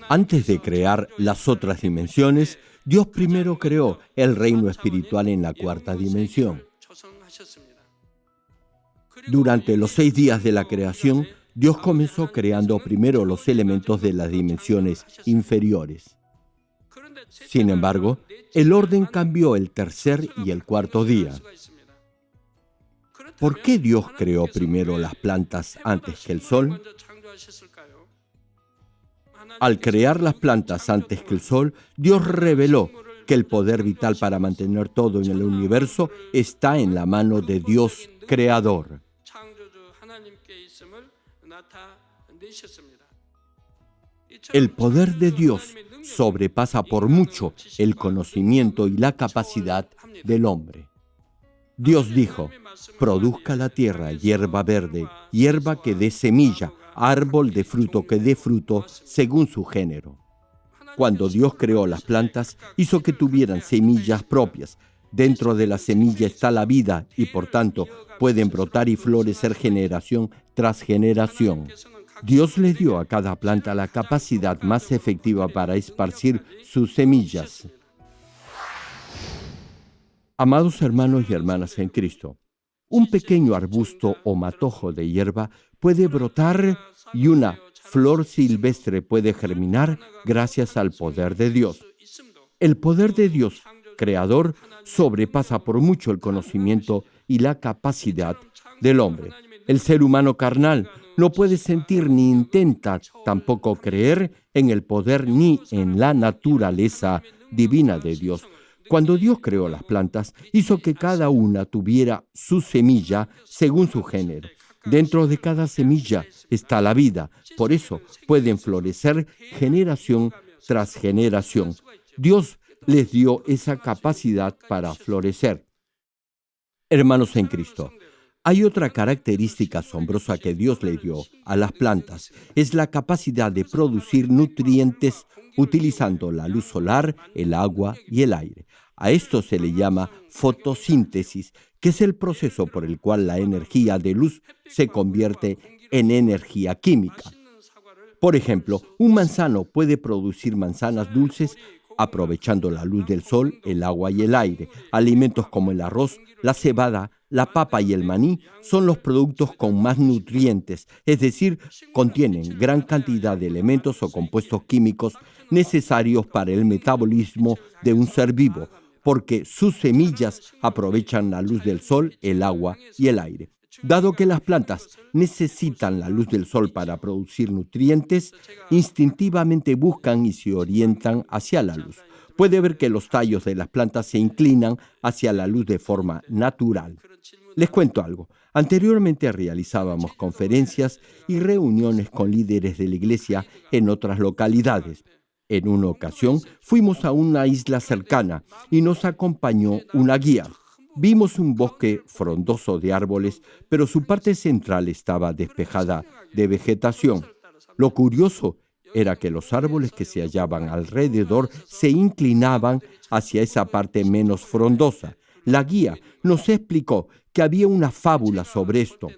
Antes de crear las otras dimensiones, Dios primero creó el reino espiritual en la cuarta dimensión. Durante los 6 días de la creación, Dios comenzó creando primero los elementos de las dimensiones inferiores. Sin embargo, el orden cambió el tercer y el cuarto día. ¿Por qué Dios creó primero las plantas antes que el sol? Al crear las plantas antes que el sol, Dios reveló que el poder vital para mantener todo en el universo está en la mano de Dios creador. El poder de Dios sobrepasa por mucho el conocimiento y la capacidad del hombre. Dios dijo: produzca la tierra hierba verde, hierba que dé semilla, árbol de fruto que dé fruto según su género. Cuando Dios creó las plantas, hizo que tuvieran semillas propias. Dentro de la semilla está la vida y, por tanto, pueden brotar y florecer generación tras generación. Dios le dio a cada planta la capacidad más efectiva para esparcir sus semillas. Amados hermanos y hermanas en Cristo, un pequeño arbusto o matojo de hierba puede brotar y una flor silvestre puede germinar gracias al poder de Dios. El poder de Dios, creador, sobrepasa por mucho el conocimiento y la capacidad del hombre. El ser humano carnal no puede sentir ni intenta tampoco creer en el poder ni en la naturaleza divina de Dios. Cuando Dios creó las plantas, hizo que cada una tuviera su semilla según su género. Dentro de cada semilla está la vida, por eso pueden florecer generación tras generación. Dios les dio esa capacidad para florecer. Hermanos en Cristo, hay otra característica asombrosa que Dios le dio a las plantas. Es la capacidad de producir nutrientes utilizando la luz solar, el agua y el aire. A esto se le llama fotosíntesis, que es el proceso por el cual la energía de luz se convierte en energía química. Por ejemplo, un manzano puede producir manzanas dulces aprovechando la luz del sol, el agua y el aire. Alimentos como el arroz, la cebada, la papa y el maní son los productos con más nutrientes, es decir, contienen gran cantidad de elementos o compuestos químicos necesarios para el metabolismo de un ser vivo, porque sus semillas aprovechan la luz del sol, el agua y el aire. Dado que las plantas necesitan la luz del sol para producir nutrientes, instintivamente buscan y se orientan hacia la luz. Puede ver que los tallos de las plantas se inclinan hacia la luz de forma natural. Les cuento algo. Anteriormente realizábamos conferencias y reuniones con líderes de la iglesia en otras localidades. En una ocasión fuimos a una isla cercana y nos acompañó una guía. Vimos un bosque frondoso de árboles, pero su parte central estaba despejada de vegetación. Lo curioso era que los árboles que se hallaban alrededor se inclinaban hacia esa parte menos frondosa. La guía nos explicó que había una fábula sobre esto.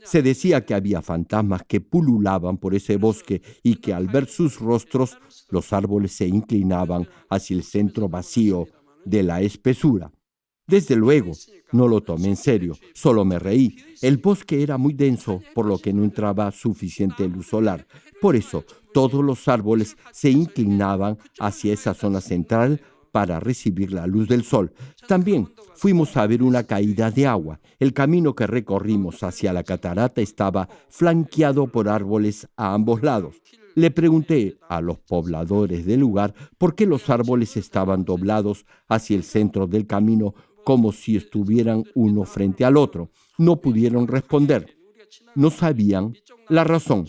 Se decía que había fantasmas que pululaban por ese bosque y que al ver sus rostros, los árboles se inclinaban hacia el centro vacío de la espesura. Desde luego, no lo tomé en serio, solo me reí. El bosque era muy denso, por lo que no entraba suficiente luz solar. Por eso, todos los árboles se inclinaban hacia esa zona central para recibir la luz del sol. También fuimos a ver una caída de agua. El camino que recorrimos hacia la catarata estaba flanqueado por árboles a ambos lados. Le pregunté a los pobladores del lugar por qué los árboles estaban doblados hacia el centro del camino como si estuvieran uno frente al otro. No pudieron responder. No sabían la razón.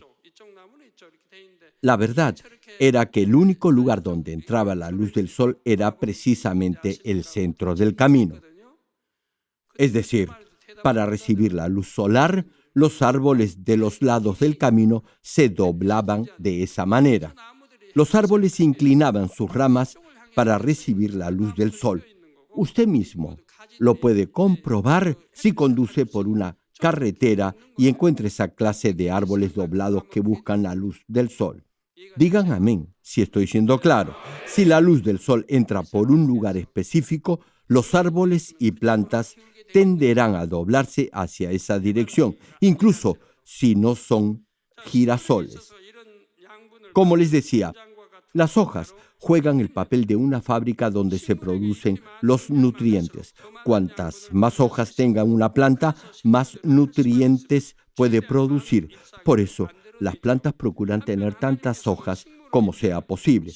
La verdad era que el único lugar donde entraba la luz del sol era precisamente el centro del camino. Es decir, para recibir la luz solar, los árboles de los lados del camino se doblaban de esa manera. Los árboles inclinaban sus ramas para recibir la luz del sol. Usted mismo lo puede comprobar si conduce por una carretera y encuentra esa clase de árboles doblados que buscan la luz del sol. Digan amén, si estoy siendo claro. Si la luz del sol entra por un lugar específico, los árboles y plantas tenderán a doblarse hacia esa dirección, incluso si no son girasoles. Como les decía, las hojas juegan el papel de una fábrica donde se producen los nutrientes. Cuantas más hojas tenga una planta, más nutrientes puede producir. Por eso, las plantas procuran tener tantas hojas como sea posible.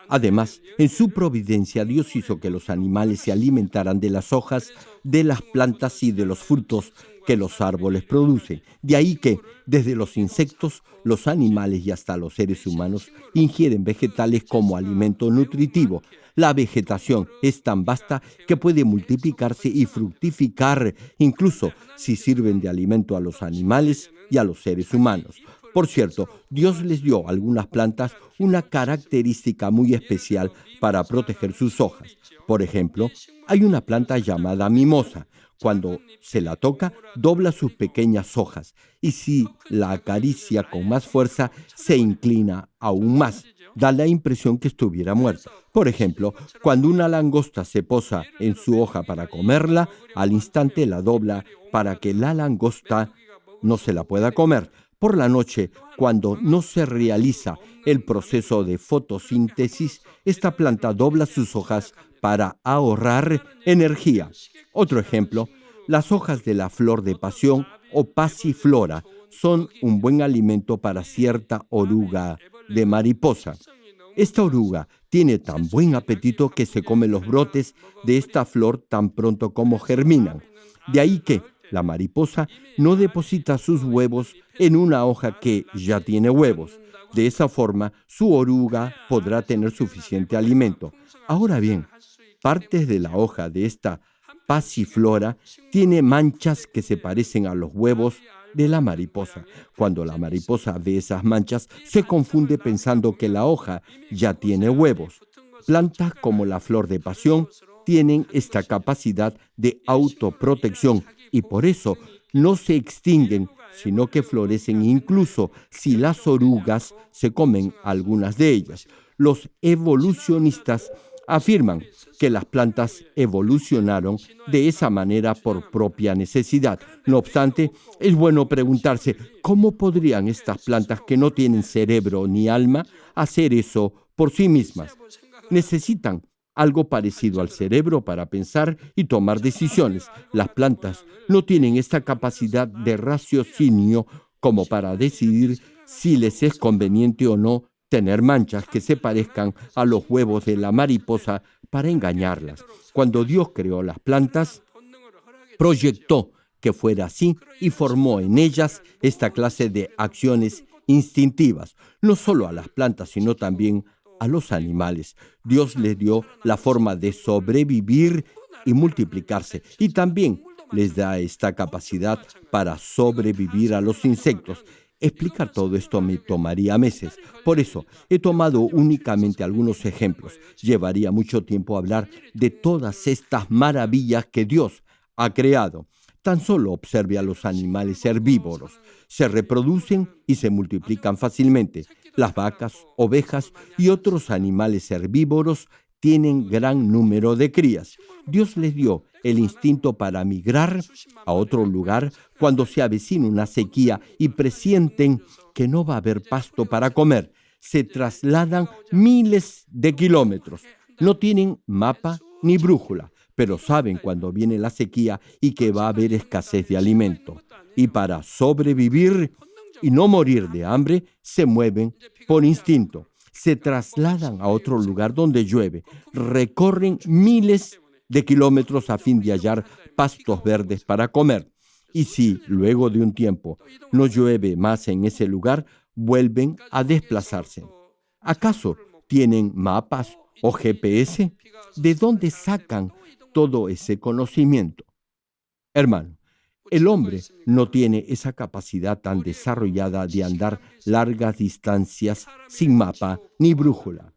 Además, en su providencia, Dios hizo que los animales se alimentaran de las hojas de las plantas y de los frutos que los árboles producen. De ahí que, desde los insectos, los animales y hasta los seres humanos ingieren vegetales como alimento nutritivo. La vegetación es tan vasta que puede multiplicarse y fructificar, incluso si sirven de alimento a los animales y a los seres humanos. Por cierto, Dios les dio a algunas plantas una característica muy especial para proteger sus hojas. Por ejemplo, hay una planta llamada mimosa. Cuando se la toca, dobla sus pequeñas hojas y si la acaricia con más fuerza, se inclina aún más. Da la impresión que estuviera muerta. Por ejemplo, cuando una langosta se posa en su hoja para comerla, al instante la dobla para que la langosta no se la pueda comer. Por la noche, cuando no se realiza el proceso de fotosíntesis, esta planta dobla sus hojas para ahorrar energía. Otro ejemplo, las hojas de la flor de pasión o pasiflora son un buen alimento para cierta oruga de mariposa. Esta oruga tiene tan buen apetito que se come los brotes de esta flor tan pronto como germinan. De ahí que la mariposa no deposita sus huevos en una hoja que ya tiene huevos. De esa forma, su oruga podrá tener suficiente alimento. Ahora bien, partes de la hoja de esta pasiflora tiene manchas que se parecen a los huevos de la mariposa. Cuando la mariposa ve esas manchas, se confunde pensando que la hoja ya tiene huevos. Plantas como la flor de pasión tienen esta capacidad de autoprotección y por eso no se extinguen, sino que florecen incluso si las orugas se comen algunas de ellas. Los evolucionistas afirman que las plantas evolucionaron de esa manera por propia necesidad. No obstante, es bueno preguntarse cómo podrían estas plantas que no tienen cerebro ni alma hacer eso por sí mismas. Necesitan algo parecido al cerebro para pensar y tomar decisiones. Las plantas no tienen esta capacidad de raciocinio como para decidir si les es conveniente o no tener manchas que se parezcan a los huevos de la mariposa para engañarlas. Cuando Dios creó las plantas, proyectó que fuera así y formó en ellas esta clase de acciones instintivas, no solo a las plantas, sino también a los animales. Dios les dio la forma de sobrevivir y multiplicarse, y también les da esta capacidad para sobrevivir a los insectos. Explicar todo esto me tomaría meses. Por eso, he tomado únicamente algunos ejemplos. Llevaría mucho tiempo hablar de todas estas maravillas que Dios ha creado. Tan solo observe a los animales herbívoros. Se reproducen y se multiplican fácilmente. Las vacas, ovejas y otros animales herbívoros tienen gran número de crías. Dios les dio el instinto para migrar a otro lugar cuando se avecina una sequía y presienten que no va a haber pasto para comer. Se trasladan miles de kilómetros. No tienen mapa ni brújula, pero saben cuando viene la sequía y que va a haber escasez de alimento. Y para sobrevivir y no morir de hambre, se mueven por instinto. Se trasladan a otro lugar donde llueve, recorren miles de kilómetros a fin de hallar pastos verdes para comer. Y si luego de un tiempo no llueve más en ese lugar, vuelven a desplazarse. ¿Acaso tienen mapas o GPS? ¿De dónde sacan todo ese conocimiento? Hermano, el hombre no tiene esa capacidad tan desarrollada de andar largas distancias sin mapa ni brújula.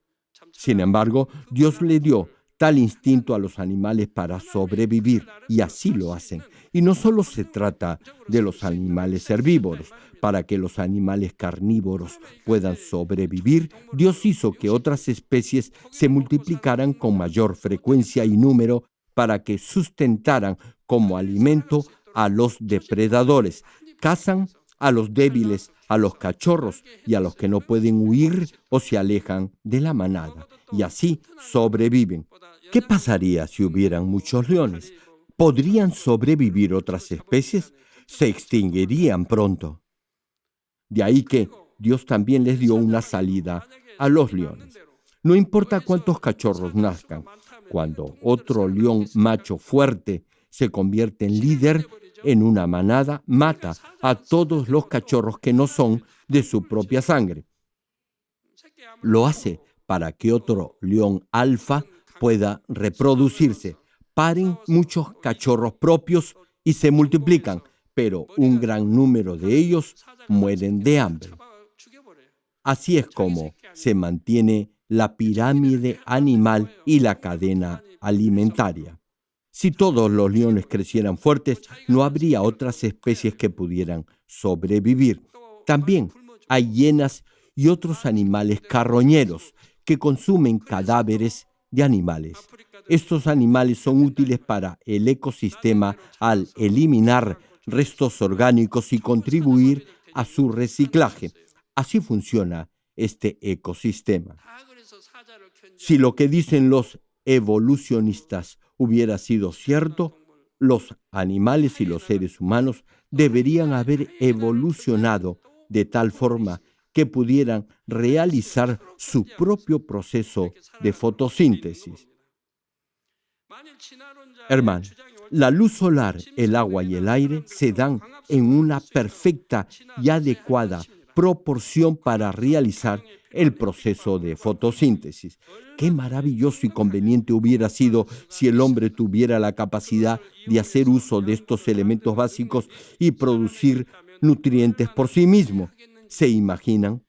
Sin embargo, Dios le dio tal instinto a los animales para sobrevivir y así lo hacen. Y no solo se trata de los animales herbívoros. Para que los animales carnívoros puedan sobrevivir, Dios hizo que otras especies se multiplicaran con mayor frecuencia y número para que sustentaran como alimento a los depredadores. Cazan a los débiles, a los cachorros y a los que no pueden huir o se alejan de la manada. Y así sobreviven. ¿Qué pasaría si hubieran muchos leones? ¿Podrían sobrevivir otras especies? Se extinguirían pronto. De ahí que Dios también les dio una salida a los leones. No importa cuántos cachorros nazcan, cuando otro león macho fuerte se convierte en líder en una manada, mata a todos los cachorros que no son de su propia sangre. Lo hace para que otro león alfa pueda reproducirse. Paren muchos cachorros propios y se multiplican, pero un gran número de ellos mueren de hambre. Así es como se mantiene la pirámide animal y la cadena alimentaria. Si todos los leones crecieran fuertes, no habría otras especies que pudieran sobrevivir. También hay hienas y otros animales carroñeros que consumen cadáveres de animales. Estos animales son útiles para el ecosistema al eliminar restos orgánicos y contribuir a su reciclaje. Así funciona este ecosistema. Si lo que dicen los evolucionistas hubiera sido cierto, los animales y los seres humanos deberían haber evolucionado de tal forma que pudieran realizar su propio proceso de fotosíntesis. Hermano, la luz solar, el agua y el aire se dan en una perfecta y adecuada proporción para realizar el proceso de fotosíntesis. Qué maravilloso y conveniente hubiera sido si el hombre tuviera la capacidad de hacer uso de estos elementos básicos y producir nutrientes por sí mismo. ¿Se imaginan?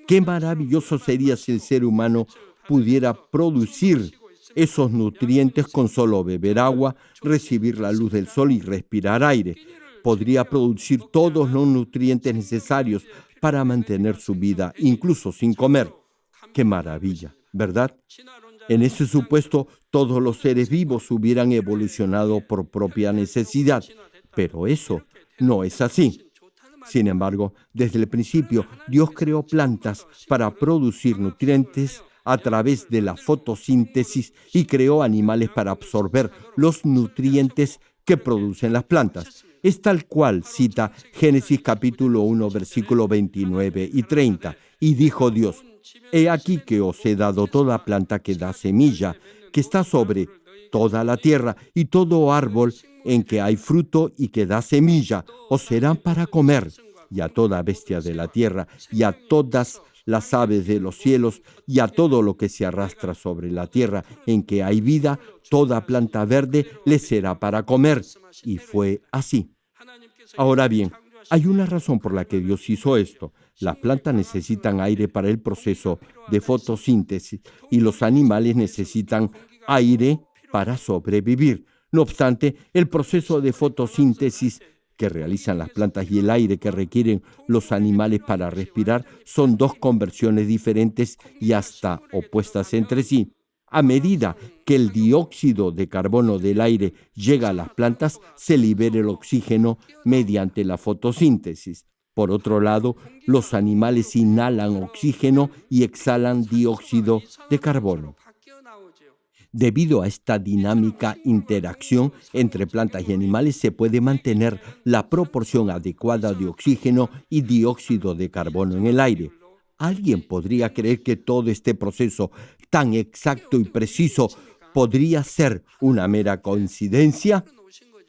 Qué maravilloso sería si el ser humano pudiera producir esos nutrientes con solo beber agua, recibir la luz del sol y respirar aire. Podría producir todos los nutrientes necesarios para mantener su vida, incluso sin comer. ¡Qué maravilla!, ¿verdad? En ese supuesto, todos los seres vivos hubieran evolucionado por propia necesidad, pero eso no es así. Sin embargo, desde el principio, Dios creó plantas para producir nutrientes a través de la fotosíntesis y creó animales para absorber los nutrientes que producen las plantas. Es tal cual cita Génesis capítulo 1, versículo 29 y 30. Y dijo Dios: He aquí que os he dado toda planta que da semilla, que está sobre toda la tierra, y todo árbol en que hay fruto y que da semilla, os serán para comer, y a toda bestia de la tierra, y a todas las aves de los cielos, y a todo lo que se arrastra sobre la tierra en que hay vida, toda planta verde les será para comer. Y fue así. Ahora bien, hay una razón por la que Dios hizo esto. Las plantas necesitan aire para el proceso de fotosíntesis y los animales necesitan aire para sobrevivir. No obstante, el proceso de fotosíntesis que realizan las plantas y el aire que requieren los animales para respirar son dos conversiones diferentes y hasta opuestas entre sí. A medida que el dióxido de carbono del aire llega a las plantas, se libera el oxígeno mediante la fotosíntesis. Por otro lado, los animales inhalan oxígeno y exhalan dióxido de carbono. Debido a esta dinámica interacción entre plantas y animales se puede mantener la proporción adecuada de oxígeno y dióxido de carbono en el aire. ¿Alguien podría creer que todo este proceso tan exacto y preciso podría ser una mera coincidencia?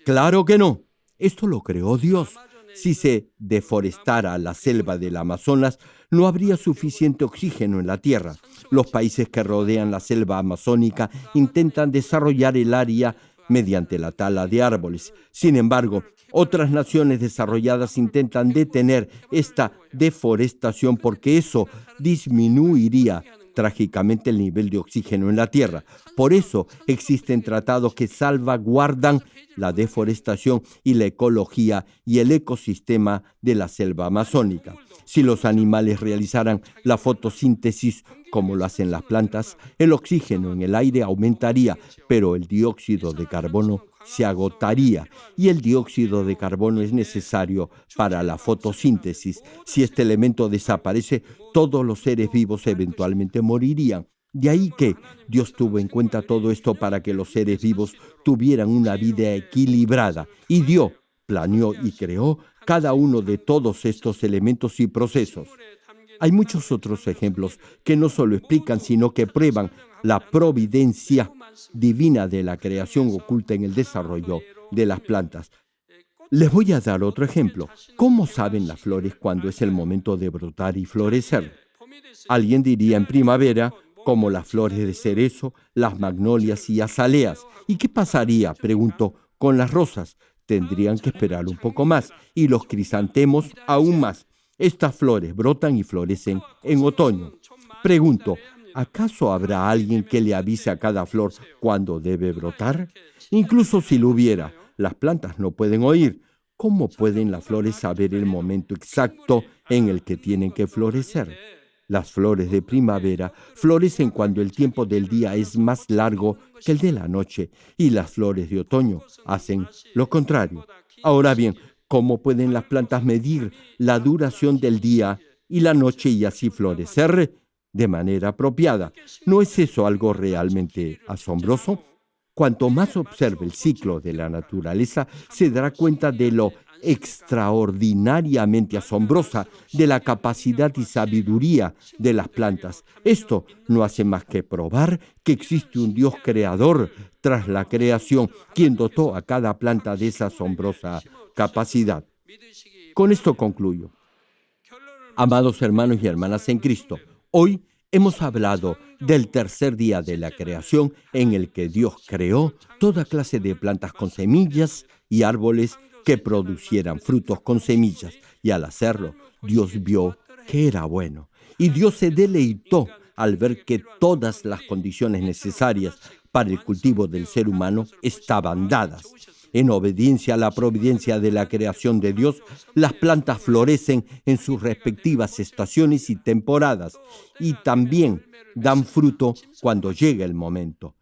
Claro que no. Esto lo creó Dios. Si se deforestara la selva del Amazonas, no habría suficiente oxígeno en la tierra. Los países que rodean la selva amazónica intentan desarrollar el área mediante la tala de árboles. Sin embargo, otras naciones desarrolladas intentan detener esta deforestación porque eso disminuiría trágicamente el nivel de oxígeno en la tierra. Por eso existen tratados que salvaguardan la deforestación y la ecología y el ecosistema de la selva amazónica. Si los animales realizaran la fotosíntesis como lo hacen las plantas, el oxígeno en el aire aumentaría, pero el dióxido de carbono se agotaría y el dióxido de carbono es necesario para la fotosíntesis. Si este elemento desaparece, todos los seres vivos eventualmente morirían. De ahí que Dios tuvo en cuenta todo esto para que los seres vivos tuvieran una vida equilibrada y Dios planeó y creó cada uno de todos estos elementos y procesos. Hay muchos otros ejemplos que no solo explican, sino que prueban la providencia divina de la creación oculta en el desarrollo de las plantas. Les voy a dar otro ejemplo. ¿Cómo saben las flores cuándo es el momento de brotar y florecer? Alguien diría en primavera, como las flores de cerezo, las magnolias y azaleas. ¿Y qué pasaría, pregunto, con las rosas? Tendrían que esperar un poco más, y los crisantemos aún más. Estas flores brotan y florecen en otoño. Pregunto, ¿acaso habrá alguien que le avise a cada flor cuándo debe brotar? Incluso si lo hubiera, las plantas no pueden oír. ¿Cómo pueden las flores saber el momento exacto en el que tienen que florecer? Las flores de primavera florecen cuando el tiempo del día es más largo que el de la noche, y las flores de otoño hacen lo contrario. Ahora bien, ¿cómo pueden las plantas medir la duración del día y la noche y así florecer de manera apropiada? ¿No es eso algo realmente asombroso? Cuanto más observe el ciclo de la naturaleza, se dará cuenta de lo extraordinariamente asombrosa de la capacidad y sabiduría de las plantas. Esto no hace más que probar que existe un Dios creador tras la creación, quien dotó a cada planta de esa asombrosa capacidad. Con esto concluyo. Amados hermanos y hermanas en Cristo, hoy hemos hablado del tercer día de la creación en el que Dios creó toda clase de plantas con semillas y árboles que producieran frutos con semillas. Y al hacerlo, Dios vio que era bueno. Y Dios se deleitó al ver que todas las condiciones necesarias para el cultivo del ser humano estaban dadas. En obediencia a la providencia de la creación de Dios, las plantas florecen en sus respectivas estaciones y temporadas y también dan fruto cuando llega el momento.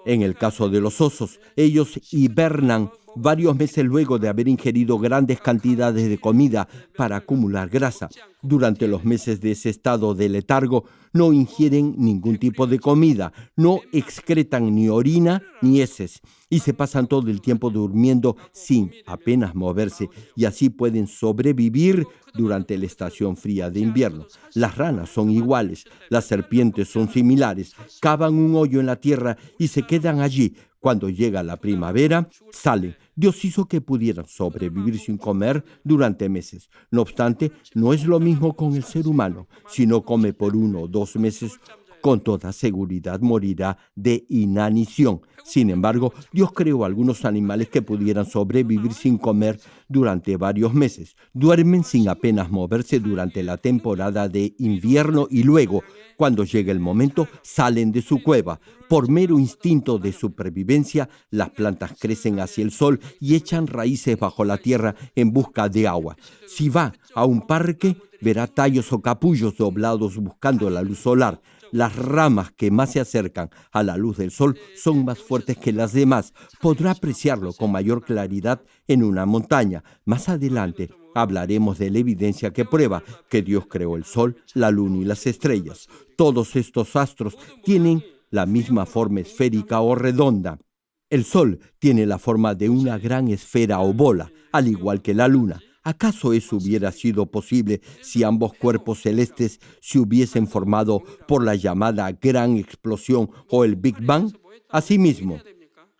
En el caso de los osos, ellos hibernan varios meses luego de haber ingerido grandes cantidades de comida para acumular grasa. Durante los meses de ese estado de letargo no ingieren ningún tipo de comida, no excretan ni orina ni heces y se pasan todo el tiempo durmiendo sin apenas moverse y así pueden sobrevivir durante la estación fría de invierno. Las ranas son iguales, las serpientes son similares, cavan un hoyo en la tierra y se quedan allí. Cuando llega la primavera, salen. Dios hizo que pudieran sobrevivir sin comer durante meses. No obstante, no es lo mismo con el ser humano. Si no come por 1 o 2 meses, con toda seguridad morirá de inanición. Sin embargo, Dios creó algunos animales que pudieran sobrevivir sin comer durante varios meses. Duermen sin apenas moverse durante la temporada de invierno y luego, cuando llega el momento, salen de su cueva. Por mero instinto de supervivencia, las plantas crecen hacia el sol y echan raíces bajo la tierra en busca de agua. Si va a un parque, verá tallos o capullos doblados buscando la luz solar. Las ramas que más se acercan a la luz del sol son más fuertes que las demás. Podrá apreciarlo con mayor claridad en una montaña. Más adelante hablaremos de la evidencia que prueba que Dios creó el sol, la luna y las estrellas. Todos estos astros tienen la misma forma esférica o redonda. El Sol tiene la forma de una gran esfera o bola, al igual que la Luna. ¿Acaso eso hubiera sido posible si ambos cuerpos celestes se hubiesen formado por la llamada gran explosión o el Big Bang? Asimismo,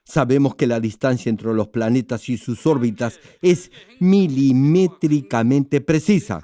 sabemos que la distancia entre los planetas y sus órbitas es milimétricamente precisa.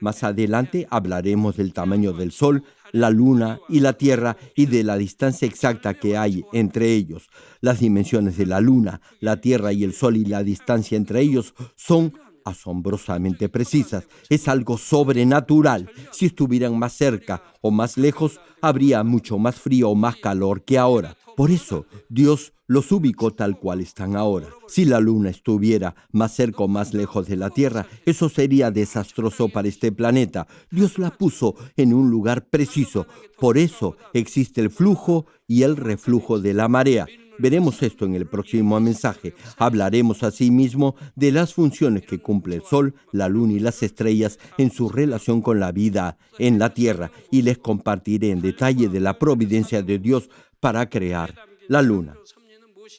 Más adelante hablaremos del tamaño del Sol, la Luna y la Tierra y de la distancia exacta que hay entre ellos. Las dimensiones de la Luna, la Tierra y el Sol y la distancia entre ellos son asombrosamente precisas. Es algo sobrenatural. Si estuvieran más cerca o más lejos, habría mucho más frío o más calor que ahora. Por eso, Dios los ubicó tal cual están ahora. Si la Luna estuviera más cerca o más lejos de la Tierra, eso sería desastroso para este planeta. Dios la puso en un lugar preciso. Por eso existe el flujo y el reflujo de la marea. Veremos esto en el próximo mensaje. Hablaremos asimismo de las funciones que cumple el Sol, la Luna y las estrellas en su relación con la vida en la Tierra y les compartiré en detalle de la providencia de Dios para crear la Luna.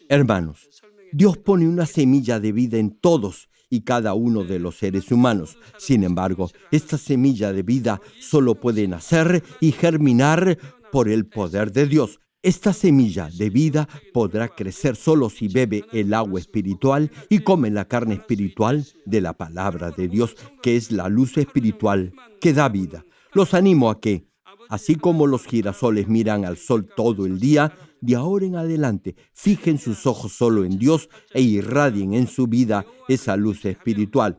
Hermanos, Dios pone una semilla de vida en todos y cada uno de los seres humanos. Sin embargo, esta semilla de vida solo puede nacer y germinar por el poder de Dios. Esta semilla de vida podrá crecer solo si bebe el agua espiritual y come la carne espiritual de la palabra de Dios, que es la luz espiritual que da vida. Los animo a que, así como los girasoles miran al sol todo el día, de ahora en adelante fijen sus ojos solo en Dios e irradien en su vida esa luz espiritual.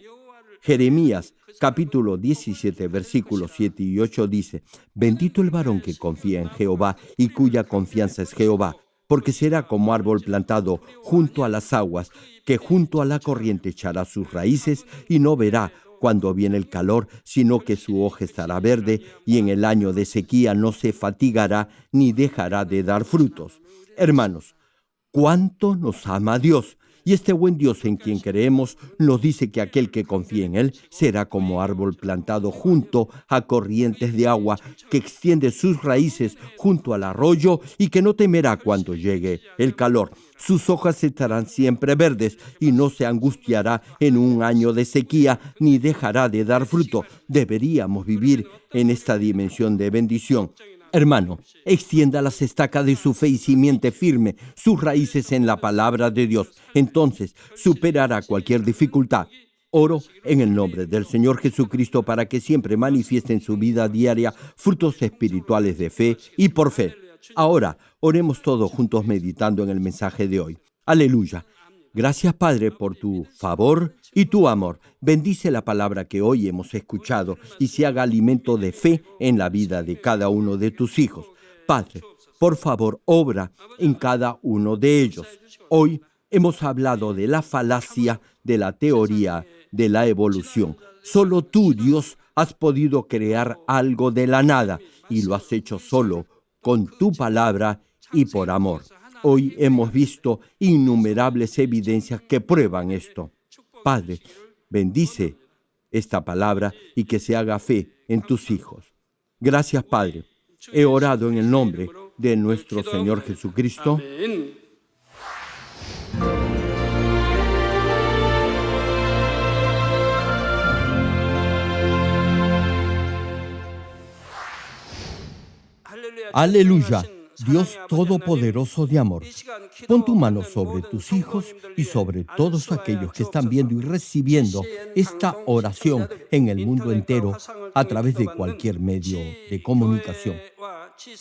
Jeremías capítulo 17, versículos 7 y 8 dice: Bendito el varón que confía en Jehová y cuya confianza es Jehová, porque será como árbol plantado junto a las aguas, que junto a la corriente echará sus raíces y no verá cuando viene el calor, sino que su hoja estará verde y en el año de sequía no se fatigará ni dejará de dar frutos. Hermanos, ¿cuánto nos ama Dios? Y este buen Dios en quien creemos nos dice que aquel que confía en Él será como árbol plantado junto a corrientes de agua, que extiende sus raíces junto al arroyo y que no temerá cuando llegue el calor. Sus hojas estarán siempre verdes y no se angustiará en un año de sequía ni dejará de dar fruto. Deberíamos vivir en esta dimensión de bendición. Hermano, extienda las estacas de su fe y simiente firme sus raíces en la palabra de Dios. Entonces superará cualquier dificultad. Oro en el nombre del Señor Jesucristo para que siempre manifieste en su vida diaria frutos espirituales de fe y por fe. Ahora, oremos todos juntos meditando en el mensaje de hoy. Aleluya. Gracias, Padre, por tu favor y tu amor. Bendice la palabra que hoy hemos escuchado y se haga alimento de fe en la vida de cada uno de tus hijos. Padre, por favor, obra en cada uno de ellos. Hoy hemos hablado de la falacia de la teoría de la evolución. Solo tú, Dios, has podido crear algo de la nada y lo has hecho solo con tu palabra y por amor. Hoy hemos visto innumerables evidencias que prueban esto. Padre, bendice esta palabra y que se haga fe en tus hijos. Gracias, Padre. He orado en el nombre de nuestro Señor Jesucristo. Aleluya. Dios Todopoderoso de amor, pon tu mano sobre tus hijos y sobre todos aquellos que están viendo y recibiendo esta oración en el mundo entero a través de cualquier medio de comunicación.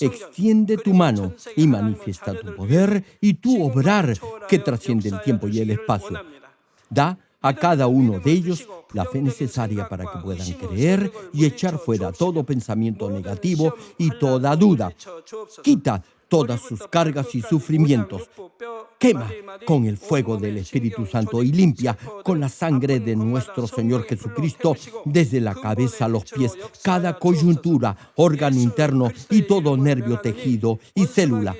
Extiende tu mano y manifiesta tu poder y tu obrar que trasciende el tiempo y el espacio. Da a cada uno de ellos la fe necesaria para que puedan creer y echar fuera todo pensamiento negativo y toda duda. Quita todas sus cargas y sufrimientos. Quema con el fuego del Espíritu Santo y limpia con la sangre de nuestro Señor Jesucristo desde la cabeza a los pies, cada coyuntura, órgano interno y todo nervio, tejido y célula.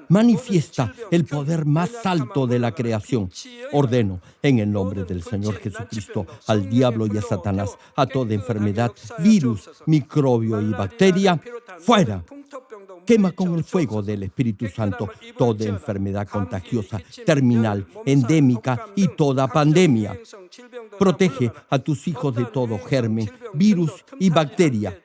Manifiesta el poder más alto de la creación. Ordeno en el nombre del Señor Jesucristo al diablo y a Satanás, a toda enfermedad, virus, microbio y bacteria, fuera. Quema con el fuego del Espíritu Santo toda enfermedad contagiosa, terminal, endémica y toda pandemia. Protege a tus hijos de todo germen, virus y bacteria.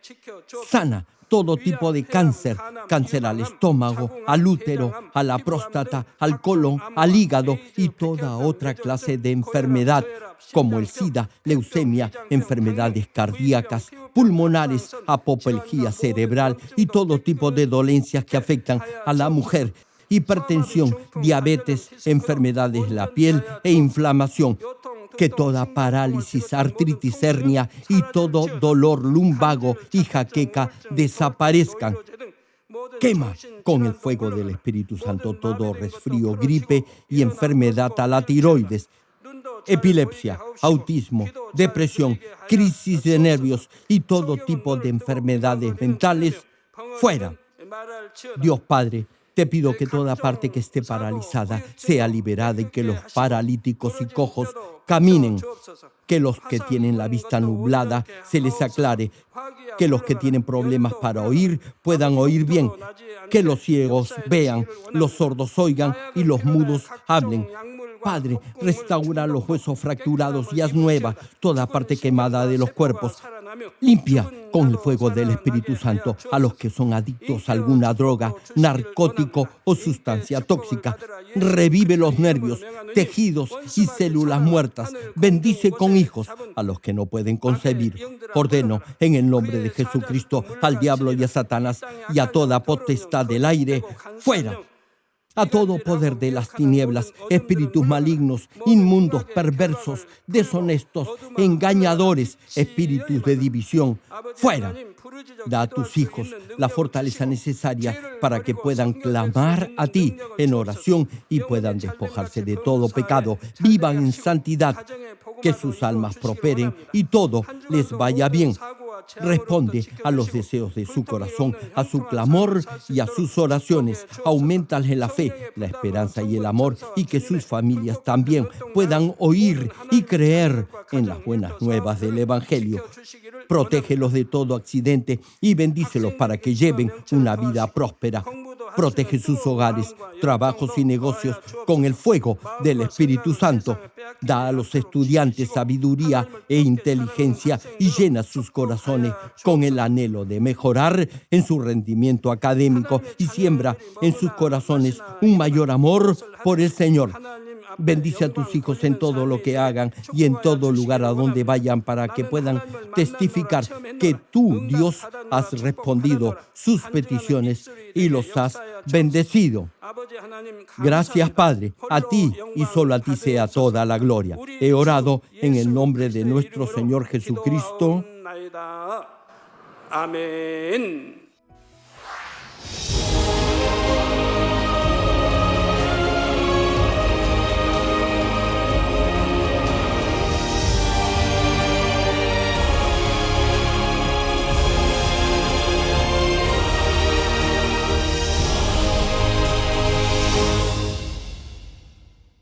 Sana todo tipo de cáncer, cáncer al estómago, al útero, a la próstata, al colon, al hígado y toda otra clase de enfermedad, como el SIDA, leucemia, enfermedades cardíacas, pulmonares, apoplejía cerebral y todo tipo de dolencias que afectan a la mujer, hipertensión, diabetes, enfermedades de la piel e inflamación. Que toda parálisis, artritis, hernia y todo dolor lumbago y jaqueca desaparezcan. Quema con el fuego del Espíritu Santo todo resfrío, gripe y enfermedad a la tiroides, epilepsia, autismo, depresión, crisis de nervios y todo tipo de enfermedades mentales. Fuera. Dios Padre, te pido que toda parte que esté paralizada sea liberada y que los paralíticos y cojos caminen, que los que tienen la vista nublada se les aclare, que los que tienen problemas para oír puedan oír bien, que los ciegos vean, los sordos oigan y los mudos hablen. Padre, restaura los huesos fracturados y haz nueva toda parte quemada de los cuerpos. Limpia con el fuego del Espíritu Santo a los que son adictos a alguna droga, narcótico o sustancia tóxica. Revive los nervios, tejidos y células muertas. Bendice con hijos a los que no pueden concebir. Ordeno en el nombre de Jesucristo al diablo y a Satanás y a toda potestad del aire, fuera. A todo poder de las tinieblas, espíritus malignos, inmundos, perversos, deshonestos, engañadores, espíritus de división, fuera. Da a tus hijos la fortaleza necesaria para que puedan clamar a ti en oración y puedan despojarse de todo pecado, vivan en santidad, que sus almas prosperen y todo les vaya bien. Responde a los deseos de su corazón, a su clamor y a sus oraciones. Auméntale la fe, la esperanza y el amor, y que sus familias también puedan oír y creer en las buenas nuevas del Evangelio. Protégelos de todo accidente y bendícelos para que lleven una vida próspera. Protege sus hogares, trabajos y negocios con el fuego del Espíritu Santo. Da a los estudiantes sabiduría e inteligencia y llena sus corazones con el anhelo de mejorar en su rendimiento académico y siembra en sus corazones un mayor amor por el Señor. Bendice a tus hijos en todo lo que hagan y en todo lugar a donde vayan para que puedan testificar que tú, Dios, has respondido sus peticiones y los has bendecido. Gracias, Padre. A ti y solo a ti sea toda la gloria. He orado en el nombre de nuestro Señor Jesucristo. 아멘.